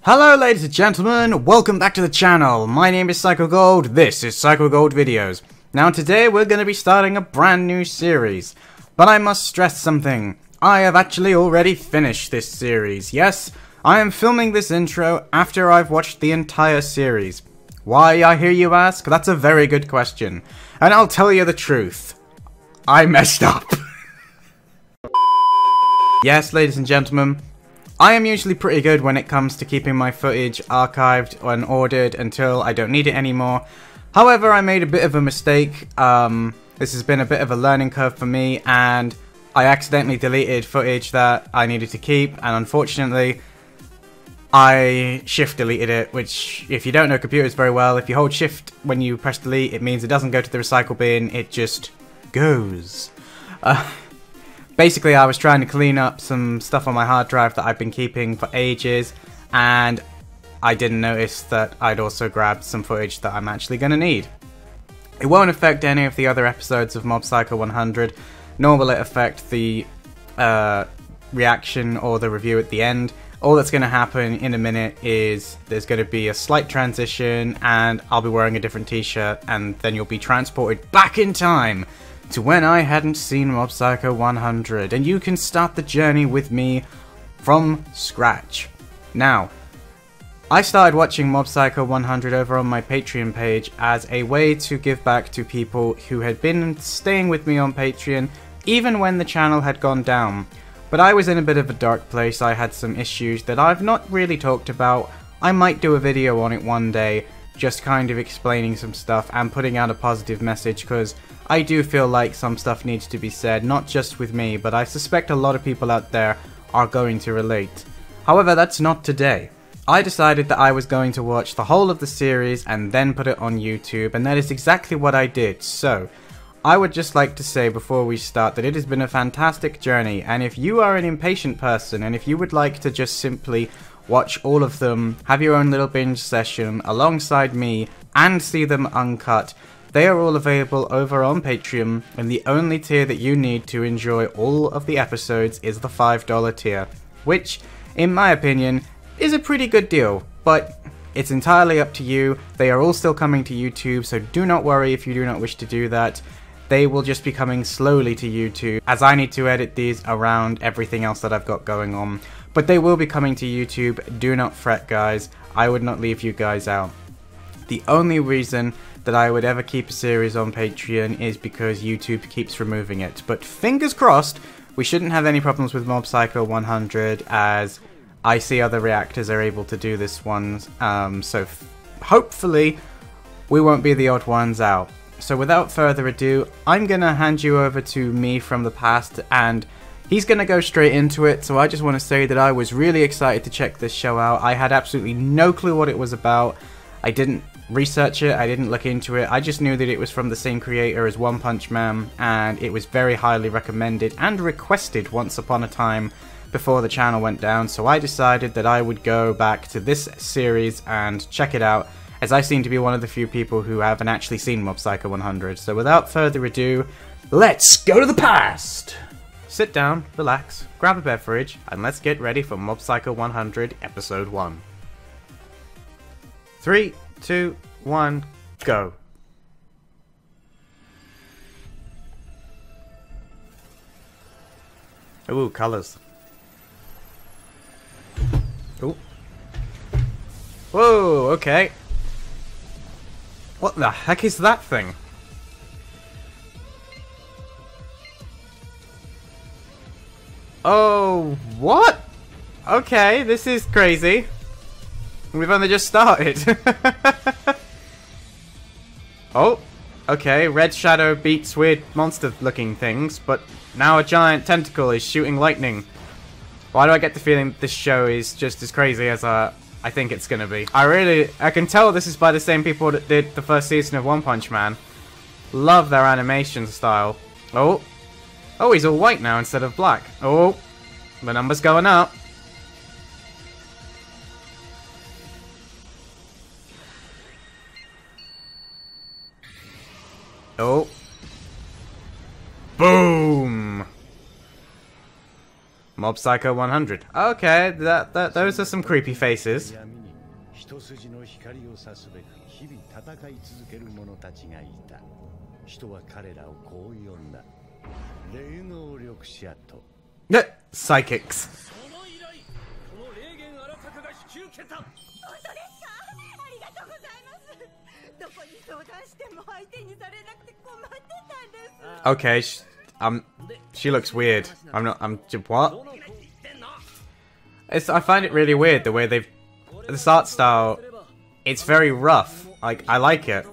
Hello ladies and gentlemen, welcome back to the channel. My name is PsychoGold, this is PsychoGold Videos. Now today we're going to be starting a brand new series. But I must stress something, I have actually already finished this series. Yes, I am filming this intro after I've watched the entire series. Why, I hear you ask? That's a very good question. And I'll tell you the truth. I messed up. Yes, ladies and gentlemen, I am usually pretty good when it comes to keeping my footage archived and ordered until I don't need it anymore. However, I made a bit of a mistake. This has been a bit of a learning curve for me, and I accidentally deleted footage that I needed to keep, and unfortunately, I shift deleted it, which, if you don't know computers very well, if you hold shift when you press delete, it means it doesn't go to the recycle bin, it just goes. Basically, I was trying to clean up some stuff on my hard drive that I've been keeping for ages, and I didn't notice that I'd also grabbed some footage that I'm actually going to need. It won't affect any of the other episodes of Mob Psycho 100, nor will it affect the reaction or the review at the end. All that's going to happen in a minute is there's going to be a slight transition, and I'll be wearing a different t-shirt, and then you'll be transported back in time to when I hadn't seen Mob Psycho 100, and you can start the journey with me from scratch. Now, I started watching Mob Psycho 100 over on my Patreon page as a way to give back to people who had been staying with me on Patreon even when the channel had gone down. But I was in a bit of a dark place, I had some issues that I've not really talked about. I might do a video on it one day, just kind of explaining some stuff and putting out a positive message, because I do feel like some stuff needs to be said, not just with me, but I suspect a lot of people out there are going to relate. However, that's not today. I decided that I was going to watch the whole of the series and then put it on YouTube, and that is exactly what I did. So, I would just like to say before we start that it has been a fantastic journey, and if you are an impatient person, and if you would like to just simply watch all of them, have your own little binge session alongside me, and see them uncut, they are all available over on Patreon, and the only tier that you need to enjoy all of the episodes is the $5 tier, which, in my opinion, is a pretty good deal, but it's entirely up to you. They are all still coming to YouTube, so do not worry if you do not wish to do that. They will just be coming slowly to YouTube, as I need to edit these around everything else that I've got going on. But they will be coming to YouTube, do not fret guys, I would not leave you guys out. The only reason that I would ever keep a series on Patreon is because YouTube keeps removing it. But fingers crossed, we shouldn't have any problems with Mob Psycho 100, as I see other reactors are able to do this one, so hopefully we won't be the odd ones out. So without further ado, I'm gonna hand you over to me from the past, and he's gonna go straight into it. So I just want to say that I was really excited to check this show out. I had absolutely no clue what it was about. I didn't research it, I didn't look into it, I just knew that it was from the same creator as One Punch Man, and it was very highly recommended and requested once upon a time before the channel went down, so I decided that I would go back to this series and check it out, as I seem to be one of the few people who haven't actually seen Mob Psycho 100. So without further ado, let's go to the past! Sit down, relax, grab a beverage, and let's get ready for Mob Psycho 100 Episode 1. 3, 2, 1, go. Ooh, colors. Ooh. Whoa, okay. What the heck is that thing? Oh, what? Okay, this is crazy. We've only just started. Oh, okay, red shadow beats weird monster looking things, but now a giant tentacle is shooting lightning. Why do I get the feeling this show is just as crazy as I think it's gonna be? I can tell this is by the same people that did the first season of One Punch Man. Love their animation style. Oh, he's all white now instead of black. Oh, the number's going up. Oh. Boom! Mob Psycho 100. Okay, those are some creepy faces. 一筋の光を差すべく日々戦い続ける者たちがいた。人は彼らをこう呼んだ。霊能力者と。Psychics. その依頼、この霊言あらたかが引き受けた。本当ですか？ありがとうございます。どこに相談しても相手にされなくて困ってたんです。Okay, she looks weird. What? I find it really weird the way this art style. It's very rough. Like, I like it.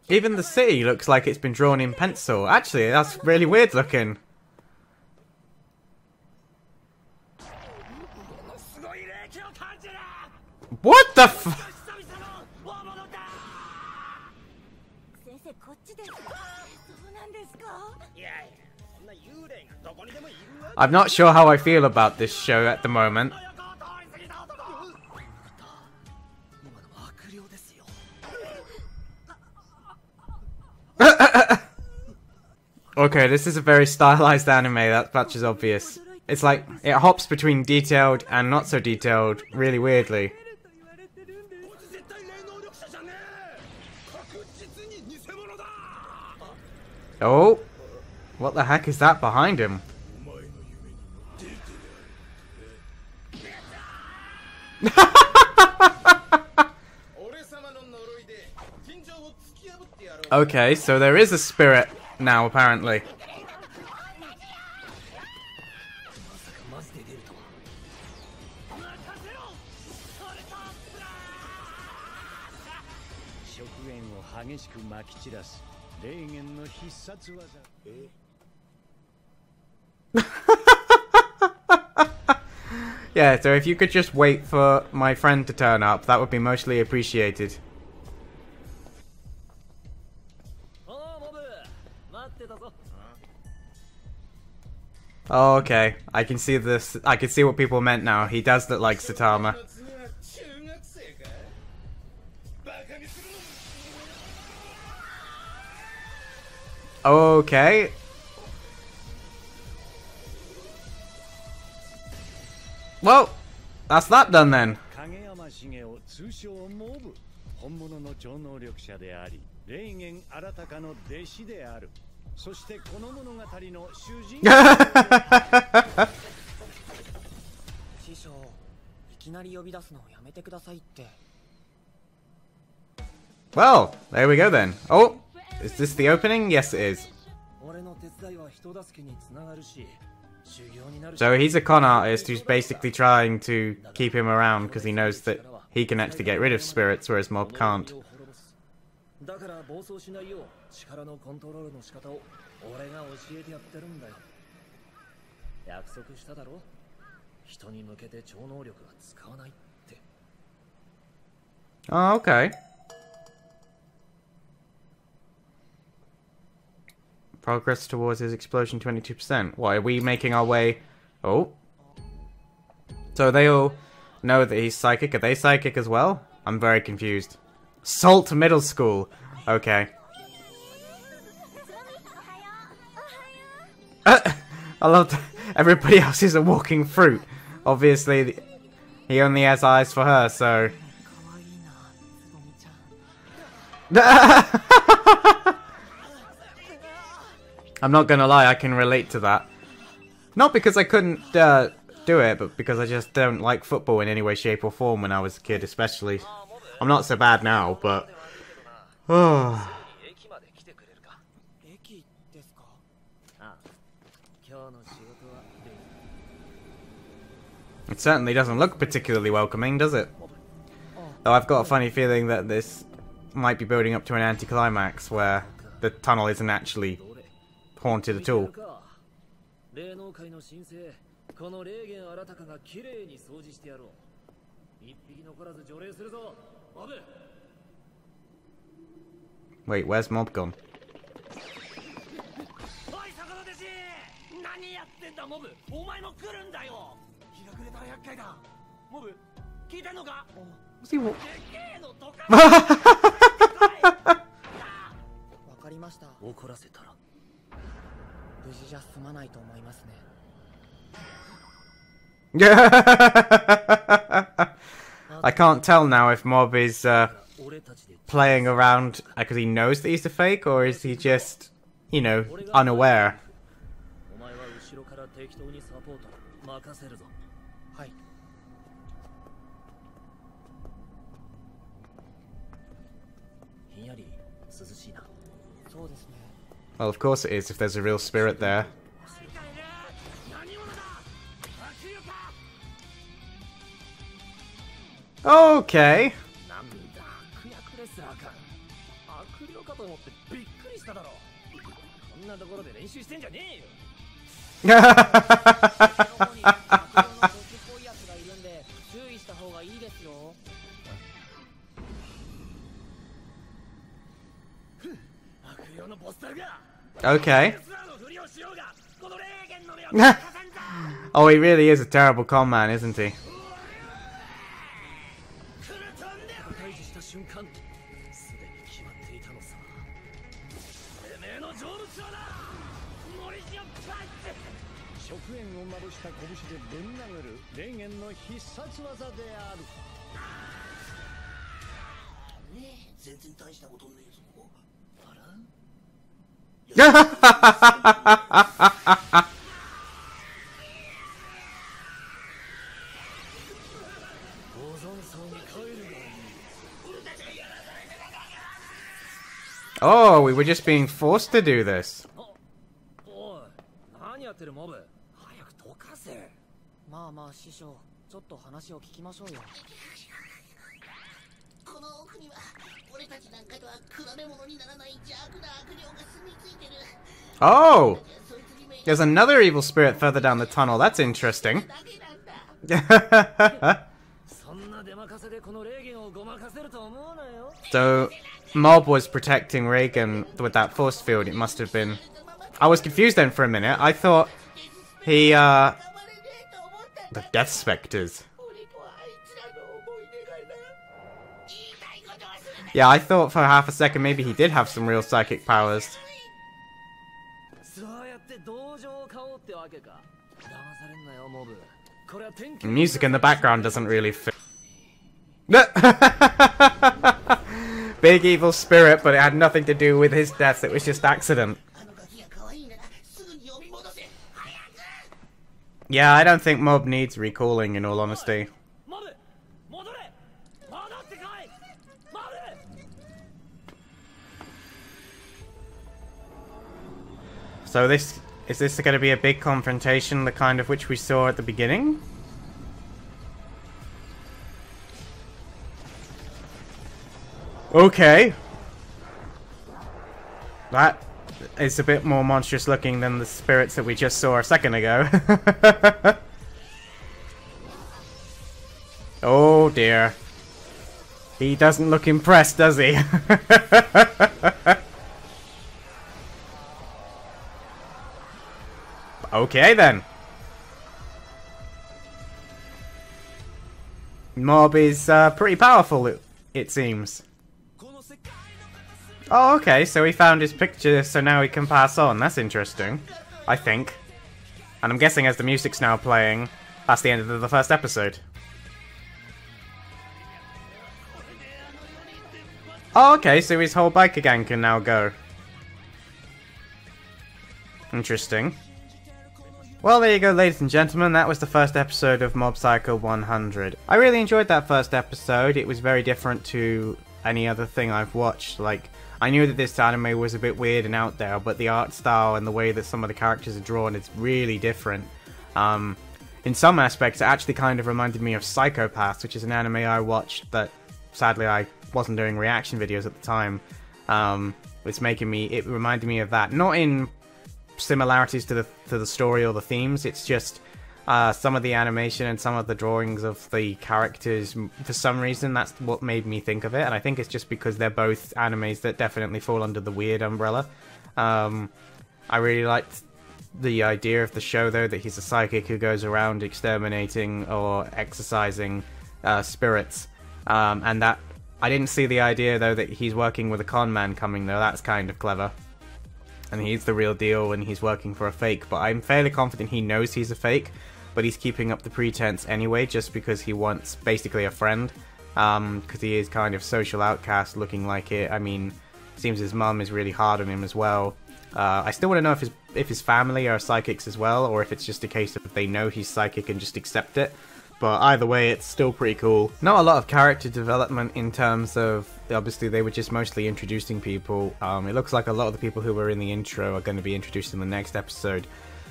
Even the city looks like it's been drawn in pencil. Actually, that's really weird looking. What the f- I'm not sure how I feel about this show at the moment. Okay, this is a very stylized anime, that much is obvious. It's like, it hops between detailed and not so detailed really weirdly. Oh, what the heck is that behind him? Okay, so there is a spirit now, apparently. Yeah, so if you could just wait for my friend to turn up, that would be mostly appreciated. Oh, okay. I can see this. I can see what people meant now. He does look like Saitama. Okay. Well, that's that done then. Well, there we go then. Oh, is this the opening? Yes, it is. So he's a con artist who's basically trying to keep him around because he knows that he can actually get rid of spirits, whereas Mob can't. Oh, okay. Progress towards his explosion 22%. Why, are we making our way... Oh. So they all know that he's psychic. Are they psychic as well? I'm very confused. Salt Middle School. Okay. I love that everybody else is a walking fruit. Obviously, he only has eyes for her, so... I'm not gonna lie, I can relate to that. Not because I couldn't do it, but because I just don't like football in any way, shape or form when I was a kid, especially. I'm not so bad now, but... Oh. It certainly doesn't look particularly welcoming, does it? Though I've got a funny feeling that this might be building up to an anticlimax where the tunnel isn't actually haunted at all. Wait, where's Mob gone? Was he I can't tell now if Mob is playing around because he knows that he's a fake, or is he just, you know, unaware. Well, of course it is if there's a real spirit there. Okay. Okay. Oh, he really is a terrible con man, isn't he? Oh, we were just being forced to do this. Oh! There's another evil spirit further down the tunnel. That's interesting. So, Mob was protecting Reagan with that force field. It must have been... I was confused then for a minute. I thought he, The Death Spectres. Yeah, I thought for half a second maybe he did have some real psychic powers. The music in the background doesn't really fit. Big evil spirit, but it had nothing to do with his death. It was just accident. Yeah, I don't think Mob needs recalling, in all honesty. So is this going to be a big confrontation, the kind of which we saw at the beginning? Okay. That is a bit more monstrous looking than the spirits that we just saw a second ago. Oh dear. He doesn't look impressed, does he? Okay then. Mob is pretty powerful, it seems. Oh, okay, so he found his picture, so now he can pass on. That's interesting, I think. And I'm guessing as the music's now playing, that's the end of the first episode. Oh, okay, so his whole biker gang can now go. Interesting. Well, there you go, ladies and gentlemen. That was the first episode of Mob Psycho 100. I really enjoyed that first episode. It was very different to any other thing I've watched. Like, I knew that this anime was a bit weird and out there, but the art style and the way that some of the characters are drawn is really different. In some aspects, it actually kind of reminded me of Psychopaths, which is an anime I watched that, sadly, I wasn't doing reaction videos at the time. It reminded me of that. Not in similarities to the story or the themes, it's just some of the animation and some of the drawings of the characters. For some reason, that's what made me think of it, and I think it's just because they're both animes that definitely fall under the weird umbrella. I really liked the idea of the show, though, that he's a psychic who goes around exterminating or exorcising spirits, and that I didn't see the idea, though, that he's working with a con man coming, though. That's kind of clever. and he's the real deal and he's working for a fake, but I'm fairly confident he knows he's a fake, but he's keeping up the pretense anyway just because he wants basically a friend, because he is kind of social outcast looking like it. I mean, it seems his mum is really hard on him as well. I still want to know if his family are psychics as well, or if it's just a case of they know he's psychic and just accept it. But either way, it's still pretty cool. Not a lot of character development in terms of, obviously they were just mostly introducing people. It looks like a lot of the people who were in the intro are going to be introduced in the next episode.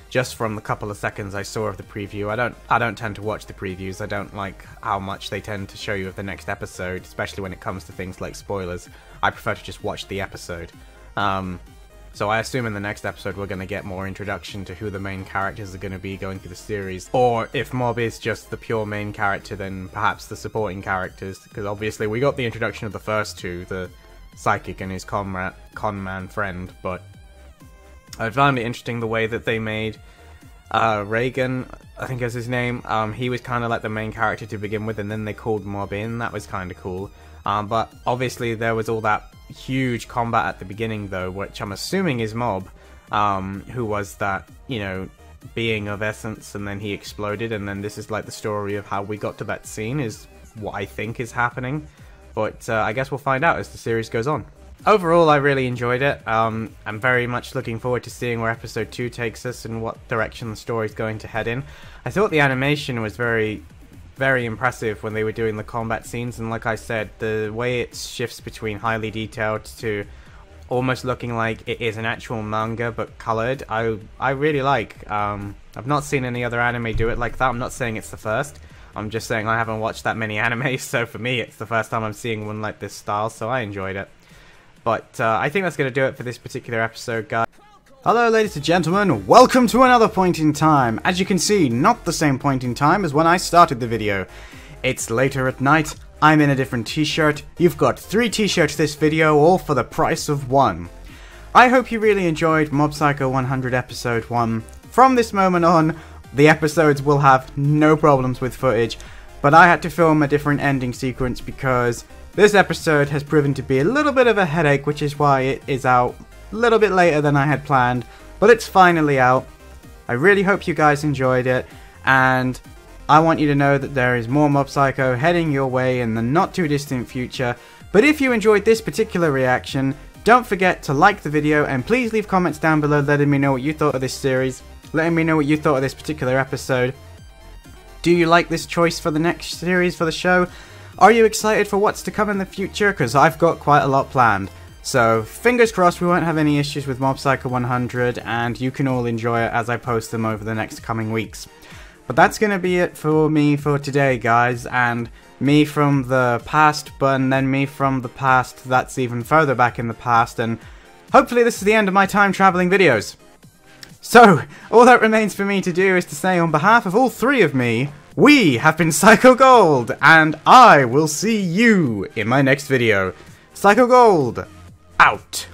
Just from the couple of seconds I saw of the preview. I don't tend to watch the previews. I don't like how much they tend to show you of the next episode, especially when it comes to things like spoilers. I prefer to just watch the episode. So I assume in the next episode we're going to get more introduction to who the main characters are going to be going through the series. Or if Mob is just the pure main character, then perhaps the supporting characters. Because obviously we got the introduction of the first two, the psychic and his con man friend. But I found it interesting the way that they made Reagan, I think is his name. He was kind of like the main character to begin with, and then they called Mob in. That was kind of cool. But obviously there was all that huge combat at the beginning though, which I'm assuming is Mob, who was that, you know, being of essence, and then he exploded, and then this is like the story of how we got to that scene is what I think is happening. But I guess we'll find out as the series goes on. Overall, I really enjoyed it. I'm very much looking forward to seeing where episode 2 takes us and what direction the story's going to head in. I thought the animation was very impressive when they were doing the combat scenes, and like I said, the way it shifts between highly detailed to almost looking like it is an actual manga but colored, I really like. I've not seen any other anime do it like that. I'm not saying it's the first. I'm just saying I haven't watched that many animes, so for me it's the first time I'm seeing one like this style, so I enjoyed it. But I think that's going to do it for this particular episode, guys. Hello ladies and gentlemen, welcome to another point in time. As you can see, not the same point in time as when I started the video. It's later at night, I'm in a different t-shirt, you've got 3 t-shirts this video, all for the price of 1. I hope you really enjoyed Mob Psycho 100 episode 1. From this moment on, the episodes will have no problems with footage, but I had to film a different ending sequence because this episode has proven to be a little bit of a headache, which is why it is out a little bit later than I had planned, but it's finally out. I really hope you guys enjoyed it, and I want you to know that there is more Mob Psycho heading your way in the not too distant future. But if you enjoyed this particular reaction, don't forget to like the video, and please leave comments down below letting me know what you thought of this series, letting me know what you thought of this particular episode. Do you like this choice for the next series for the show? Are you excited for what's to come in the future? Because I've got quite a lot planned. So, fingers crossed we won't have any issues with Mob Psycho 100, and you can all enjoy it as I post them over the next coming weeks. But that's going to be it for me for today, guys, and me from the past, but then me from the past that's even further back in the past, and hopefully this is the end of my time traveling videos. So, all that remains for me to do is to say on behalf of all 3 of me, we have been Psycho Gold, and I will see you in my next video. Psycho Gold, out.